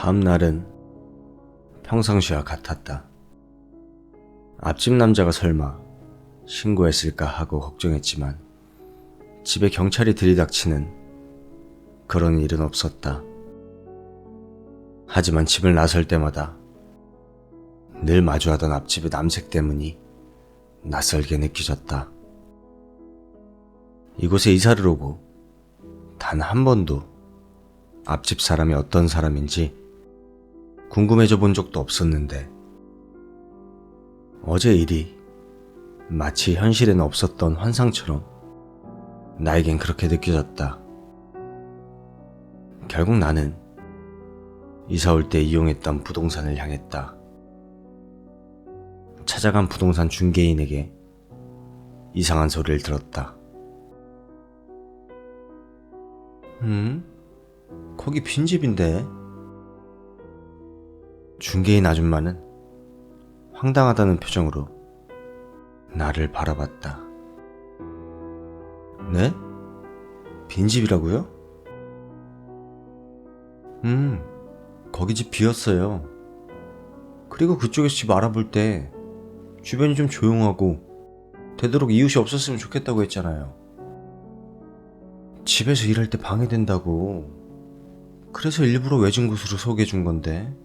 다음 날은 평상시와 같았다. 앞집 남자가 설마 신고했을까 하고 걱정했지만 집에 경찰이 들이닥치는 그런 일은 없었다. 하지만 집을 나설 때마다 늘 마주하던 앞집의 남색 때문이 낯설게 느껴졌다. 이곳에 이사를 오고 단 한 번도 앞집 사람이 어떤 사람인지 궁금해져 본 적도 없었는데 어제 일이 마치 현실에는 없었던 환상처럼 나에겐 그렇게 느껴졌다. 결국 나는 이사 올 때 이용했던 부동산을 향했다. 찾아간 부동산 중개인에게 이상한 소리를 들었다. 거기 빈집인데? 중개인 아줌마는 황당하다는 표정으로 나를 바라봤다. 네? 빈집이라고요? 거기 집 비었어요. 그리고 그쪽에서 집 알아볼 때 주변이 좀 조용하고 되도록 이웃이 없었으면 좋겠다고 했잖아요. 집에서 일할 때 방해된다고. 그래서 일부러 외진 곳으로 소개해 준 건데.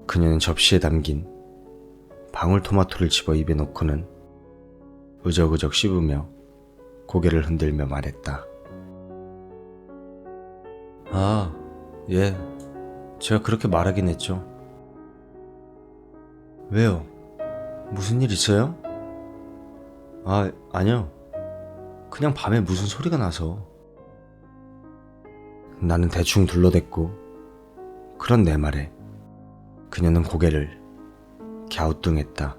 그녀는 접시에 담긴 방울토마토를 집어 입에 넣고는 으적으적 씹으며 고개를 흔들며 말했다. 아, 예. 제가 그렇게 말하긴 했죠. 왜요? 무슨 일 있어요? 아니요. 그냥 밤에 무슨 소리가 나서. 나는 대충 둘러댔고 그런 내 말에 그녀는 고개를 갸우뚱했다.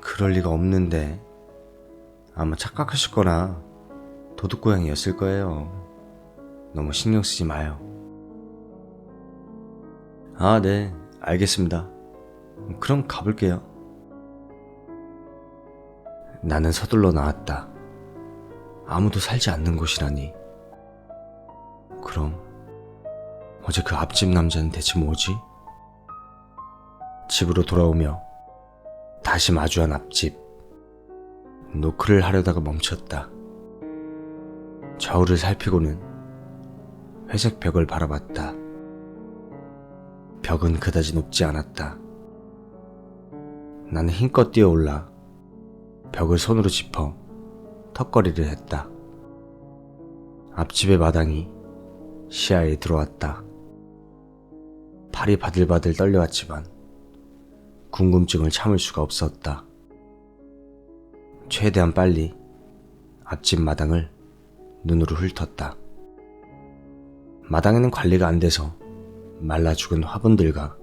그럴 리가 없는데. 아마 착각하실 거나 도둑고양이였을 거예요. 너무 신경 쓰지 마요. 아, 네, 알겠습니다. 그럼 가볼게요. 나는 서둘러 나왔다. 아무도 살지 않는 곳이라니. 그럼 어제 그 앞집 남자는 대체 뭐지? 집으로 돌아오며 다시 마주한 앞집. 노크를 하려다가 멈췄다. 좌우를 살피고는 회색 벽을 바라봤다. 벽은 그다지 높지 않았다. 나는 힘껏 뛰어올라 벽을 손으로 짚어 턱걸이를 했다. 앞집의 마당이 시야에 들어왔다. 팔이 바들바들 떨려왔지만 궁금증을 참을 수가 없었다. 최대한 빨리 앞집 마당을 눈으로 훑었다. 마당에는 관리가 안 돼서 말라 죽은 화분들과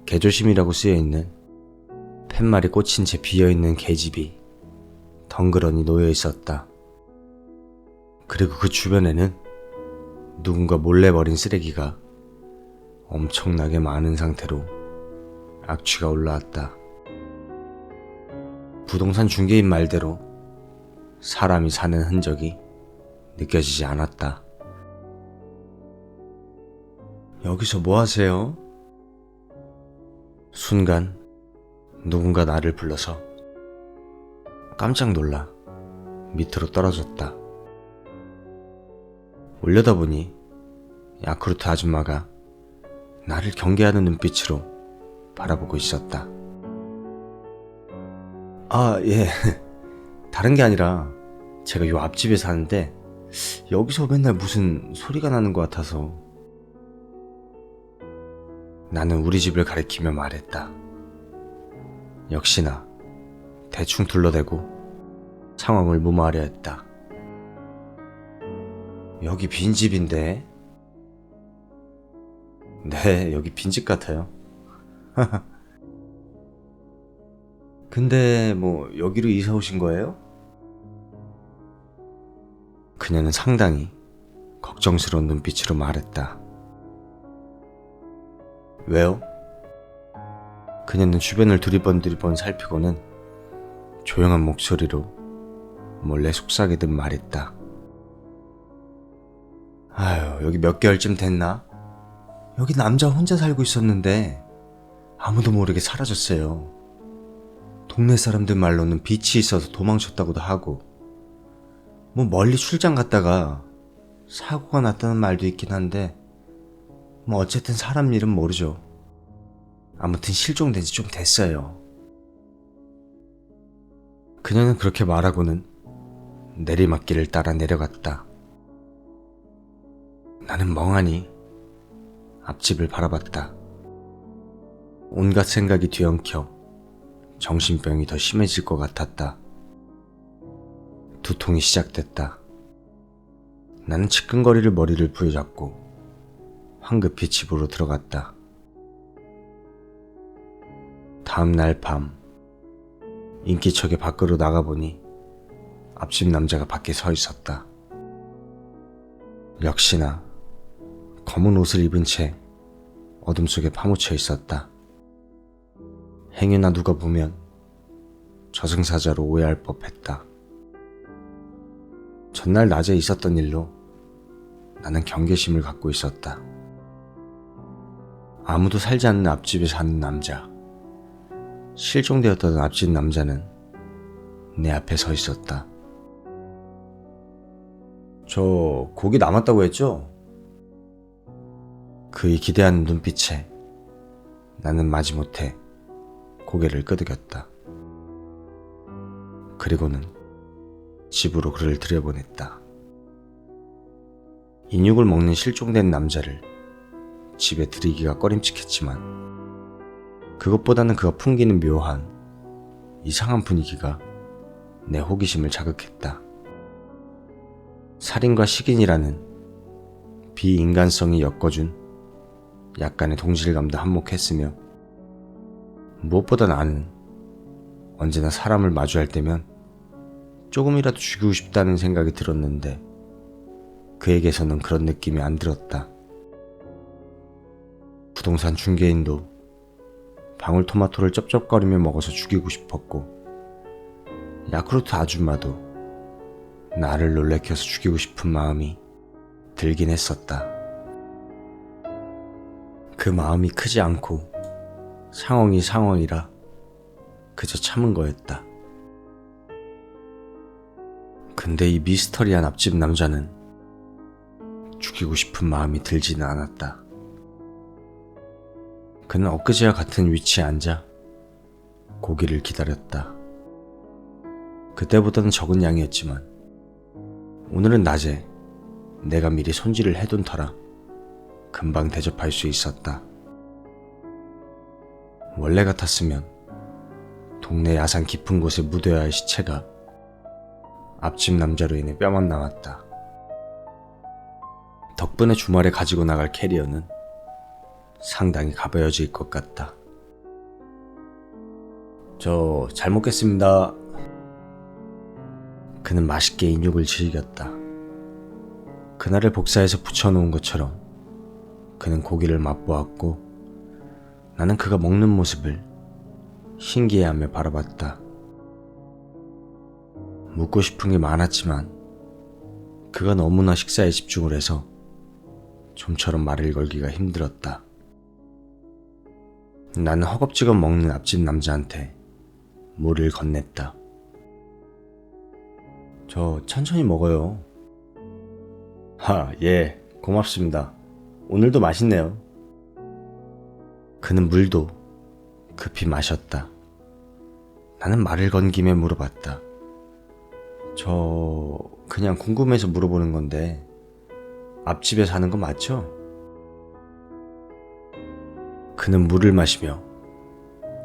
개조심이라고 쓰여있는 팻말이 꽂힌 채 비어있는 개집이 덩그러니 놓여 있었다. 그리고 그 주변에는 누군가 몰래 버린 쓰레기가 엄청나게 많은 상태로 악취가 올라왔다. 부동산 중개인 말대로 사람이 사는 흔적이 느껴지지 않았다. 여기서 뭐 하세요? 순간 누군가 나를 불러서 깜짝 놀라 밑으로 떨어졌다. 올려다보니 야쿠르트 아줌마가 나를 경계하는 눈빛으로 바라보고 있었다. 아, 예. 다른 게 아니라 제가 요 앞집에 사는데 여기서 맨날 무슨 소리가 나는 것 같아서. 나는 우리 집을 가리키며 말했다. 역시나 대충 둘러대고 상황을 무마하려 했다. 여기 빈집인데? 네, 여기 빈집 같아요. 근데 뭐 여기로 이사 오신 거예요? 그녀는 상당히 걱정스러운 눈빛으로 말했다. 왜요? 그녀는 주변을 두리번 살피고는 조용한 목소리로 몰래 속삭이듯 말했다. 아유, 여기 몇 개월쯤 됐나? 여기 남자 혼자 살고 있었는데 아무도 모르게 사라졌어요. 동네 사람들 말로는 빛이 있어서 도망쳤다고도 하고, 뭐 멀리 출장 갔다가 사고가 났다는 말도 있긴 한데, 뭐 어쨌든 사람 일은 모르죠. 아무튼 실종된 지 좀 됐어요. 그녀는 그렇게 말하고는 내리막길을 따라 내려갔다. 나는 멍하니 앞집을 바라봤다. 온갖 생각이 뒤엉켜 정신병이 더 심해질 것 같았다. 두통이 시작됐다. 나는 지끈거리를 머리를 부여잡고 황급히 집으로 들어갔다. 다음 날 밤, 인기척에 밖으로 나가보니 앞집 남자가 밖에 서 있었다. 역시나 검은 옷을 입은 채 어둠 속에 파묻혀 있었다. 행여나 누가 보면 저승사자로 오해할 법했다. 전날 낮에 있었던 일로 나는 경계심을 갖고 있었다. 아무도 살지 않는 앞집에 사는 남자, 실종되었던 앞집 남자는 내 앞에 서 있었다. 저 고기 남았다고 했죠? 그의 기대하는 눈빛에 나는 마지못해 고개를 끄덕였다. 그리고는 집으로 그를 들여보냈다. 인육을 먹는 실종된 남자를 집에 들이기가 꺼림칙했지만 그것보다는 그가 풍기는 묘한 이상한 분위기가 내 호기심을 자극했다. 살인과 식인이라는 비인간성이 엮어준 약간의 동질감도 한몫했으며, 무엇보다 나는 언제나 사람을 마주할 때면 조금이라도 죽이고 싶다는 생각이 들었는데 그에게서는 그런 느낌이 안 들었다. 부동산 중개인도 방울토마토를 쩝쩝거리며 먹어서 죽이고 싶었고, 야쿠르트 아줌마도 나를 놀래켜서 죽이고 싶은 마음이 들긴 했었다. 그 마음이 크지 않고 상황이 상황이라 그저 참은 거였다. 근데 이 미스터리한 앞집 남자는 죽이고 싶은 마음이 들지는 않았다. 그는 엊그제와 같은 위치에 앉아 고기를 기다렸다. 그때보다는 적은 양이었지만 오늘은 낮에 내가 미리 손질을 해둔 터라 금방 대접할 수 있었다. 원래 같았으면 동네 야산 깊은 곳에 묻어야 할 시체가 앞집 남자로 인해 뼈만 남았다. 덕분에 주말에 가지고 나갈 캐리어는 상당히 가벼워질 것 같다. 저 잘 먹겠습니다. 그는 맛있게 인육을 즐겼다. 그날을 복사해서 붙여놓은 것처럼 그는 고기를 맛보았고, 나는 그가 먹는 모습을 신기해하며 바라봤다. 묻고 싶은 게 많았지만 그가 너무나 식사에 집중을 해서 좀처럼 말을 걸기가 힘들었다. 나는 허겁지겁 먹는 앞집 남자한테 물을 건넸다. 저 천천히 먹어요. 예, 고맙습니다. 오늘도 맛있네요. 그는 물도 급히 마셨다. 나는 말을 건 김에 물어봤다. 저 그냥 궁금해서 물어보는 건데 앞집에 사는 거 맞죠? 그는 물을 마시며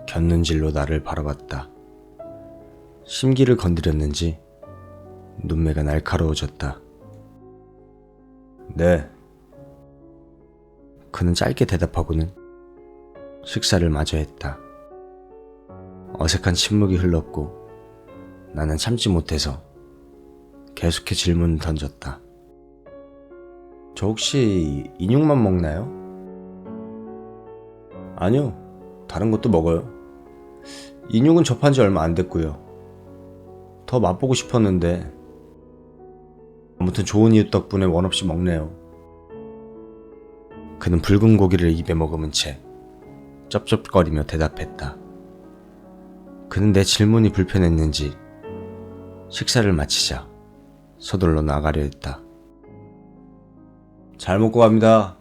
곁눈질로 나를 바라봤다. 심기를 건드렸는지 눈매가 날카로워졌다. 네. 그는 짧게 대답하고는 식사를 마저 했다. 어색한 침묵이 흘렀고 나는 참지 못해서 계속해 질문을 던졌다. 저 혹시 인육만 먹나요? 아니요, 다른 것도 먹어요. 인육은 접한 지 얼마 안 됐고요. 더 맛보고 싶었는데 아무튼 좋은 이웃 덕분에 원 없이 먹네요. 그는 붉은 고기를 입에 머금은 채 쩝쩝거리며 대답했다. 그는 내 질문이 불편했는지 식사를 마치자 서둘러 나가려 했다. 잘 먹고 갑니다.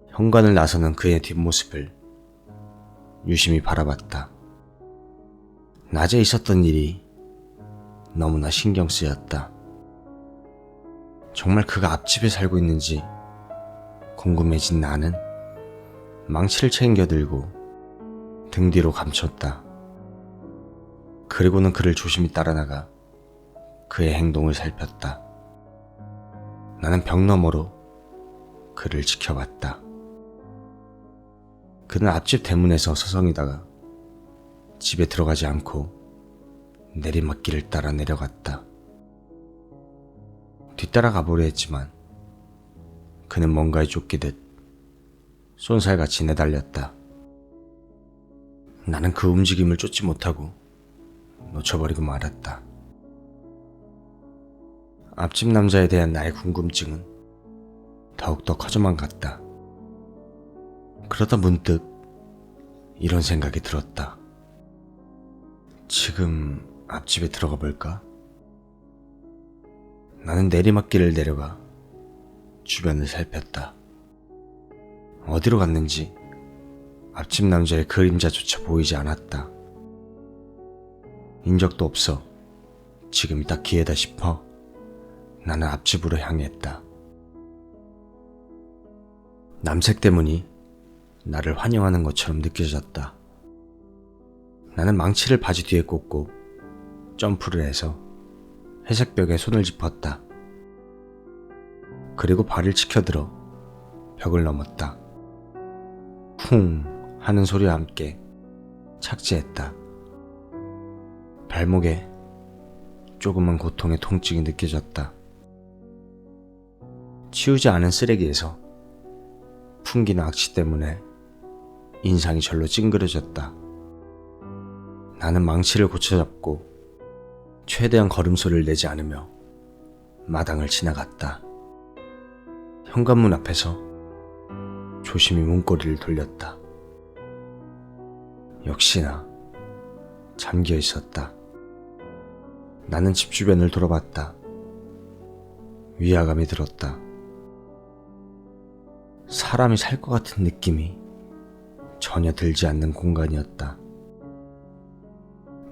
현관을 나서는 그의 뒷모습을 유심히 바라봤다. 낮에 있었던 일이 너무나 신경 쓰였다. 정말 그가 앞집에 살고 있는지 궁금해진 나는 망치를 챙겨들고 등 뒤로 감췄다. 그리고는 그를 조심히 따라 나가 그의 행동을 살폈다. 나는 벽 너머로 그를 지켜봤다. 그는 앞집 대문에서 서성이다가 집에 들어가지 않고 내리막길을 따라 내려갔다. 뒤따라가 보려 했지만 그는 뭔가에 쫓기듯 쏜살같이 내달렸다. 나는 그 움직임을 쫓지 못하고 놓쳐버리고 말았다. 앞집 남자에 대한 나의 궁금증은 더욱더 커져만 갔다. 그러다 문득 이런 생각이 들었다. 지금 앞집에 들어가 볼까? 나는 내리막길을 내려가 주변을 살폈다. 어디로 갔는지 앞집 남자의 그림자조차 보이지 않았다. 인적도 없어 지금이 딱 기회다 싶어 나는 앞집으로 향했다. 남색 대문이 나를 환영하는 것처럼 느껴졌다. 나는 망치를 바지 뒤에 꽂고 점프를 해서 회색 벽에 손을 짚었다. 그리고 발을 치켜들어 벽을 넘었다. 쿵 하는 소리와 함께 착지했다. 발목에 조금만 고통의 통증이 느껴졌다. 치우지 않은 쓰레기에서 풍기는 악취 때문에 인상이 절로 찡그려졌다. 나는 망치를 고쳐잡고 최대한 걸음소리를 내지 않으며 마당을 지나갔다. 현관문 앞에서 조심히 문고리를 돌렸다. 역시나 잠겨 있었다. 나는 집 주변을 돌아봤다. 위화감이 들었다. 사람이 살 것 같은 느낌이 전혀 들지 않는 공간이었다.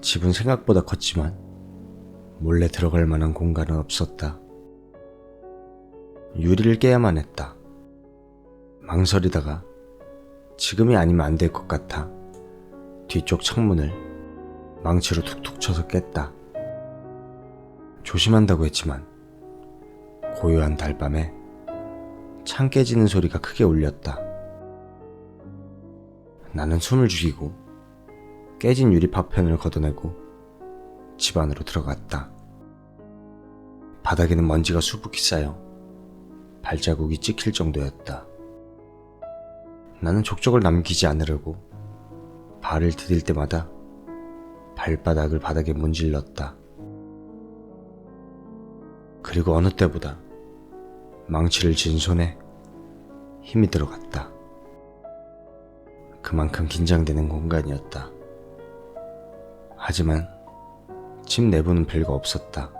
집은 생각보다 컸지만 몰래 들어갈 만한 공간은 없었다. 유리를 깨야만 했다. 망설이다가 지금이 아니면 안 될 것 같아 뒤쪽 창문을 망치로 툭툭 쳐서 깼다. 조심한다고 했지만 고요한 달밤에 창 깨지는 소리가 크게 울렸다. 나는 숨을 죽이고 깨진 유리 파편을 걷어내고 집 안으로 들어갔다. 바닥에는 먼지가 수북히 쌓여 발자국이 찍힐 정도였다. 나는 족적을 남기지 않으려고 발을 디딜 때마다 발바닥을 바닥에 문질렀다. 그리고 어느 때보다 망치를 쥔 손에 힘이 들어갔다. 그만큼 긴장되는 공간이었다. 하지만 집 내부는 별거 없었다.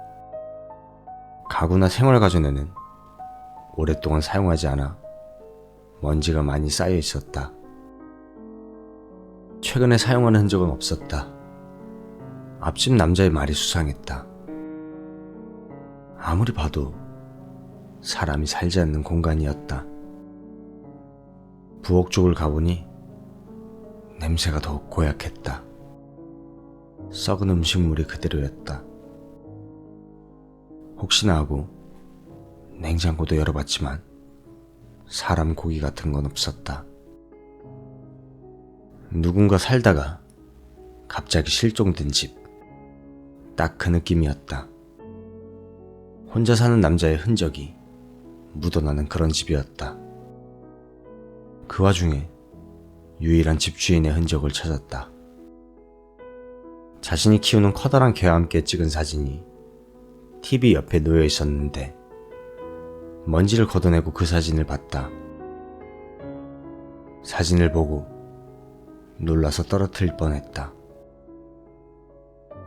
가구나 생활가전에는 오랫동안 사용하지 않아 먼지가 많이 쌓여 있었다. 최근에 사용하는 흔적은 없었다. 앞집 남자의 말이 수상했다. 아무리 봐도 사람이 살지 않는 공간이었다. 부엌 쪽을 가보니 냄새가 더욱 고약했다. 썩은 음식물이 그대로였다. 혹시나 하고 냉장고도 열어봤지만 사람 고기 같은 건 없었다. 누군가 살다가 갑자기 실종된 집, 딱 그 느낌이었다. 혼자 사는 남자의 흔적이 묻어나는 그런 집이었다. 그 와중에 유일한 집주인의 흔적을 찾았다. 자신이 키우는 커다란 개와 함께 찍은 사진이 TV 옆에 놓여 있었는데 먼지를 걷어내고 그 사진을 봤다. 사진을 보고 놀라서 떨어뜨릴 뻔했다.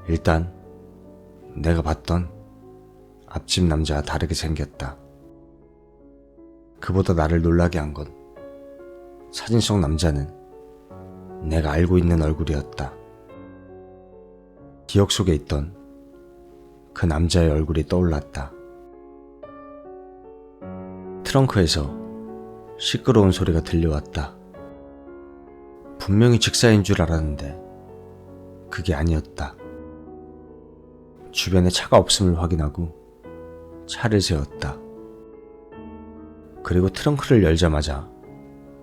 일단 내가 봤던 앞집 남자와 다르게 생겼다. 그보다 나를 놀라게 한 건 사진 속 남자는 내가 알고 있는 얼굴이었다. 기억 속에 있던 그 남자의 얼굴이 떠올랐다. 트렁크에서 시끄러운 소리가 들려왔다. 분명히 직사인 줄 알았는데 그게 아니었다. 주변에 차가 없음을 확인하고 차를 세웠다. 그리고 트렁크를 열자마자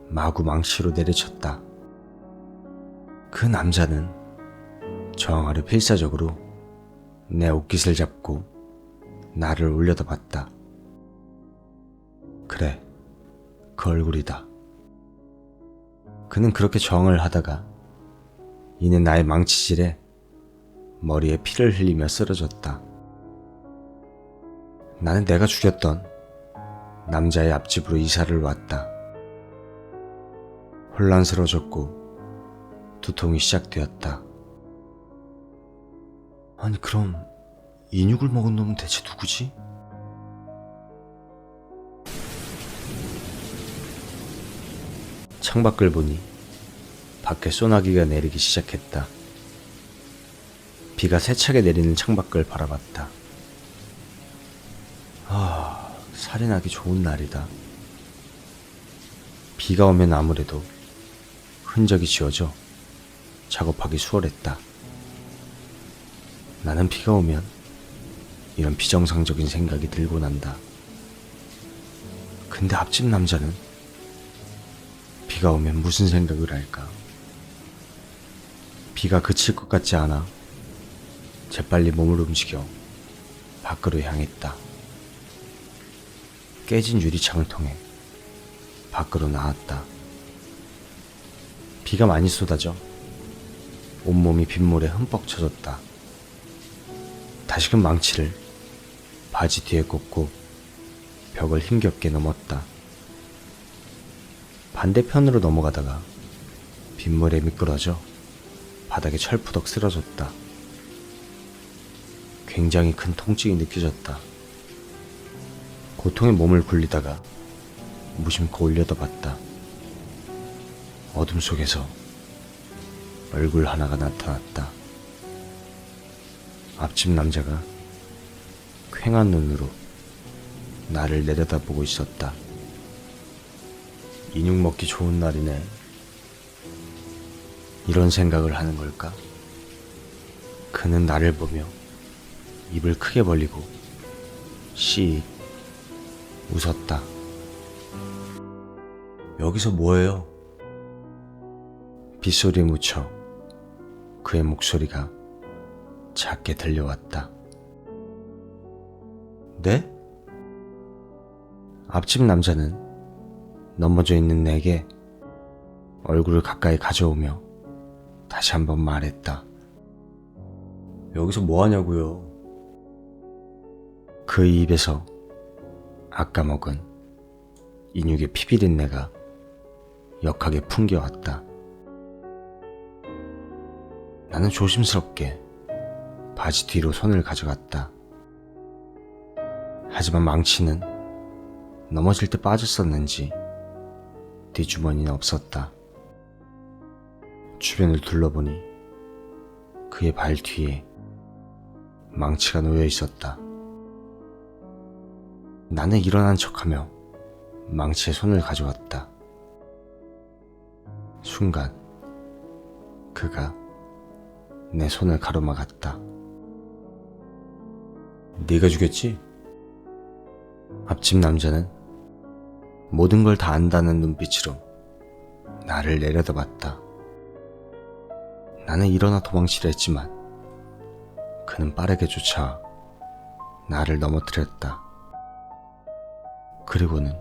마구 망치로 내리쳤다. 그 남자는 정아리 필사적으로 내 옷깃을 잡고 나를 올려다 봤다. 그래, 그 얼굴이다. 그는 그렇게 저항을 하다가 이내 나의 망치질에 머리에 피를 흘리며 쓰러졌다. 나는 내가 죽였던 남자의 앞집으로 이사를 왔다. 혼란스러워졌고 두통이 시작되었다. 아니 그럼 인육을 먹은 놈은 대체 누구지? 창밖을 보니 밖에 소나기가 내리기 시작했다. 비가 세차게 내리는 창밖을 바라봤다. 살인하기 좋은 날이다. 비가 오면 아무래도 흔적이 지워져 작업하기 수월했다. 나는 비가 오면 이런 비정상적인 생각이 들고 난다. 근데 앞집 남자는 비가 오면 무슨 생각을 할까? 비가 그칠 것 같지 않아 재빨리 몸을 움직여 밖으로 향했다. 깨진 유리창을 통해 밖으로 나왔다. 비가 많이 쏟아져 온몸이 빗물에 흠뻑 젖었다. 다시금 망치를 바지 뒤에 꽂고 벽을 힘겹게 넘었다. 반대편으로 넘어가다가 빗물에 미끄러져 바닥에 철푸덕 쓰러졌다. 굉장히 큰 통증이 느껴졌다. 고통에 몸을 굴리다가 무심코 올려다 봤다. 어둠 속에서 얼굴 하나가 나타났다. 앞집 남자가 퀭한 눈으로 나를 내려다보고 있었다. 인육 먹기 좋은 날이네. 이런 생각을 하는 걸까? 그는 나를 보며 입을 크게 벌리고 씩 웃었다. 여기서 뭐해요? 빗소리에 묻혀 그의 목소리가 작게 들려왔다. 네? 앞집 남자는 넘어져 있는 내게 얼굴을 가까이 가져오며 다시 한번 말했다. 여기서 뭐하냐고요? 그 입에서 아까 먹은 인육의 피비린 내가 역하게 풍겨왔다. 나는 조심스럽게 바지 뒤로 손을 가져갔다. 하지만 망치는 넘어질 때 빠졌었는지 뒷주머니는 없었다. 주변을 둘러보니 그의 발 뒤에 망치가 놓여 있었다. 나는 일어난 척하며 망치에 손을 가져왔다. 순간 그가 내 손을 가로막았다. 네가 죽였지? 앞집 남자는 모든 걸 다 안다는 눈빛으로 나를 내려다봤다. 나는 일어나 도망치려 했지만 그는 빠르게 쫓아와 나를 넘어뜨렸다. 그리고는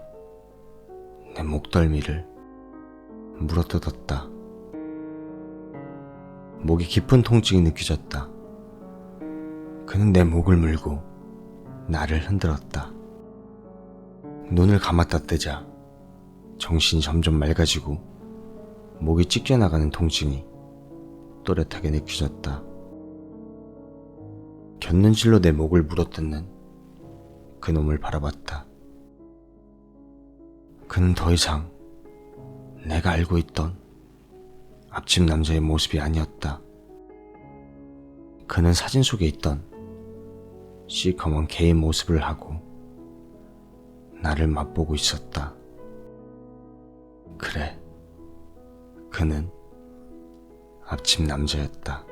내 목덜미를 물어뜯었다. 목이 깊은 통증이 느껴졌다. 그는 내 목을 물고 나를 흔들었다. 눈을 감았다 뜨자 정신이 점점 맑아지고 목이 찢겨나가는 통증이 또렷하게 느껴졌다. 곁눈질로 내 목을 물어뜯는 그놈을 바라봤다. 그는 더 이상 내가 알고 있던 앞집 남자의 모습이 아니었다. 그는 사진 속에 있던 시커먼 개의 모습을 하고 나를 맛보고 있었다. 그래, 그는 앞집 남자였다.